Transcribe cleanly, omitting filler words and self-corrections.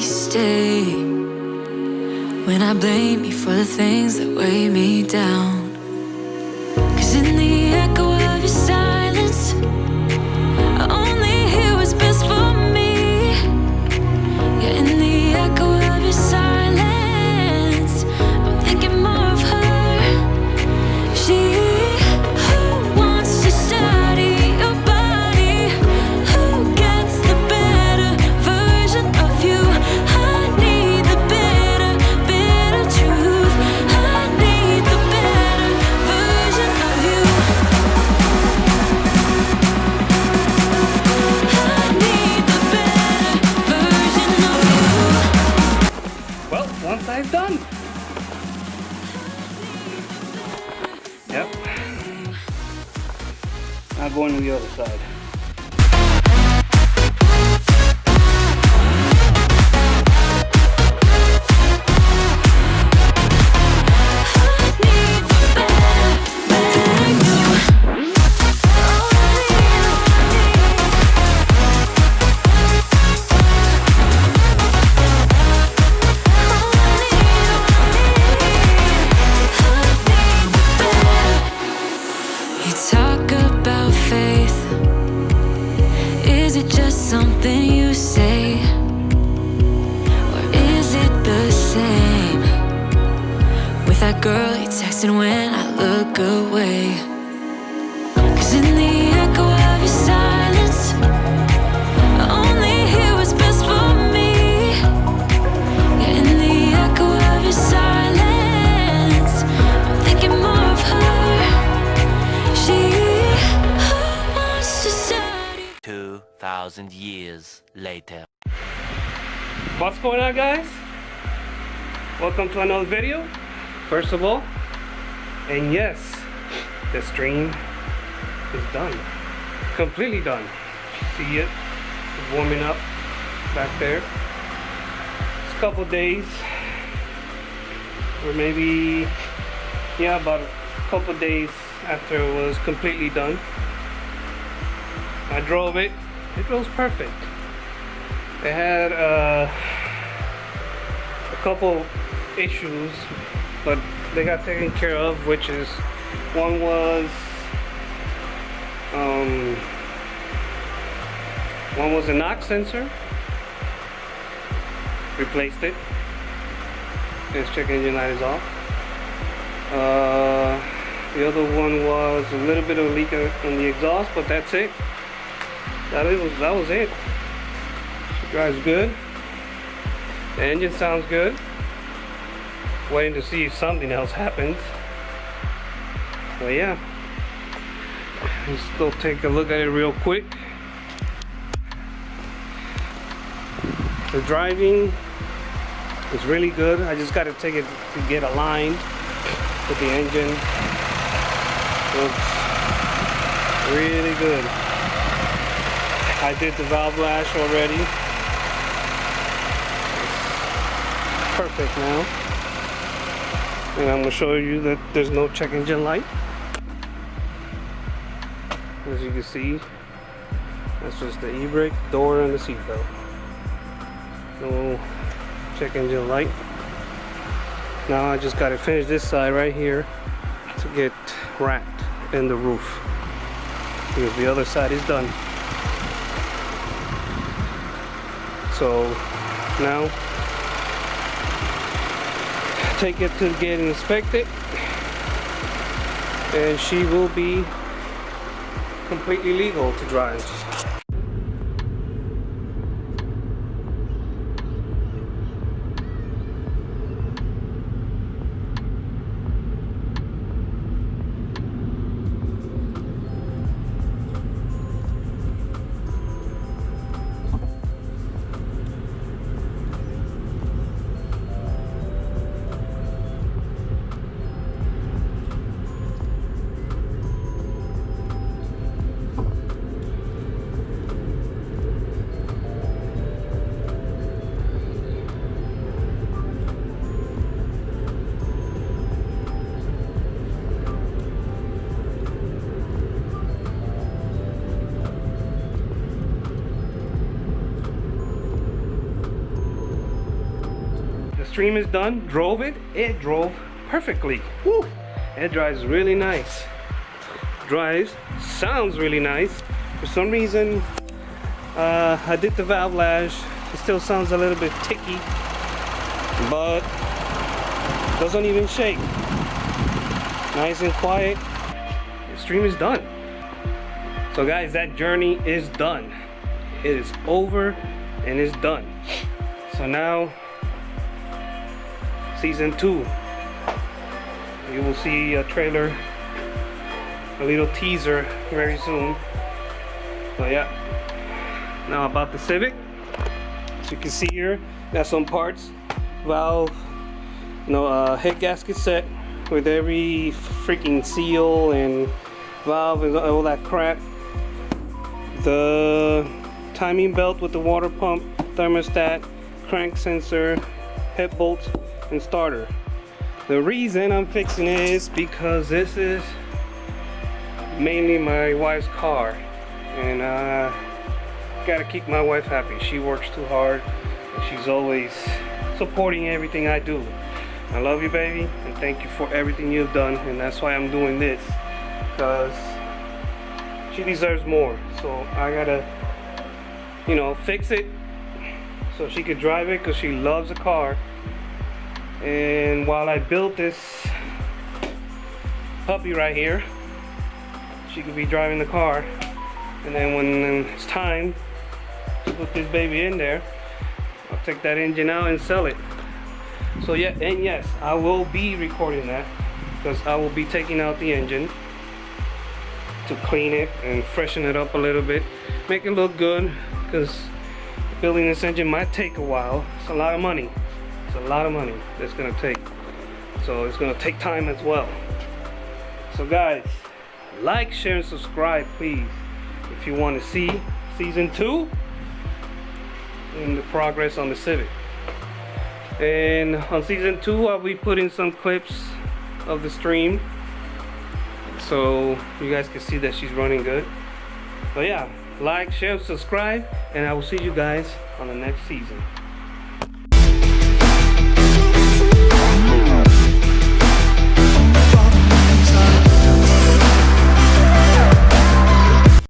stay when I blame you for the things that weigh me down. 'Cause in the echo of your silence, I only hear what's best for me. Yeah, in the echo of your silence, I'm thinking more of her. She who wants to study your body, who gets the better version of you. I need the better, bitter truth. I need the better version of you. I need the better version of you. Well, one side's done. Yep. Now going to the other side. You talk about faith. Is it just something you say? Or is it the same with that girl you texting when I look away? 'Cause in the echo of your silence, I only hear what's best for me. Yeah, in the echo of your silence, I'm thinking more of her. She who wants to study. 2,000 years later. What's going on, guys? Welcome to another video. First of all, and yes, the stream is done. Completely done. See it? It's warming up back there. It's a couple days, or maybe, yeah, about a couple days after it was completely done. I drove it. It was perfect. They had a couple issues, but they got taken care of, which is one was a knock sensor. Replaced it. This check engine light is off. The other one was a little bit of a leak on the exhaust, but that's it. That was it. It drives good. The engine sounds good. Waiting to see if something else happens. But yeah, let's go take a look at it real quick. The driving is really good. I just got to take it to get aligned with the engine. Looks really good. I did the valve lash already. It's perfect now. And I'm going to show you that there's no check engine light. As you can see, that's just the e-brake, door, and the seatbelt. No check engine light. Now I just got to finish this side right here to get wrapped in the roof, because the other side is done. So now take it to get inspected, and she will be completely legal to drive. stream is done, drove it. It drove perfectly. Woo! It drives really nice. Sounds really nice. For some reason, I did the valve lash. It still sounds a little bit ticky, but doesn't even shake. Nice and quiet. The stream is done. So guys, that journey is done. It is over and it's done. So now, season 2. You will see a trailer, a little teaser very soon. So yeah. Now about the Civic. As you can see here, got some parts, valve, head gasket set with every freaking seal and valve and all that crap. The timing belt with the water pump, thermostat, crank sensor, head bolts, and starter. The reason I'm fixing it is because this is mainly my wife's car, and gotta keep my wife happy. She works too hard and she's always supporting everything I do. I love you, baby, and thank you for everything you've done, and that's why I'm doing this, because she deserves more. So I gotta fix it so she could drive it, because she loves the car. And while I built this puppy right here, she could be driving the car, and then when it's time to put this baby in there, I'll take that engine out and sell it. So yeah, and yes, I will be recording that, because I will be taking out the engine to clean it and freshen it up a little bit, make it look good, because building this engine might take a while. It's a lot of money. It's a lot of money that's gonna take. So it's gonna take time as well. So guys, like, share, and subscribe, please, if you want to see season 2 and the progress on the Civic. And on season 2, I'll be putting some clips of the stream so you guys can see that she's running good. But yeah, like, share, subscribe, and I will see you guys on the next season.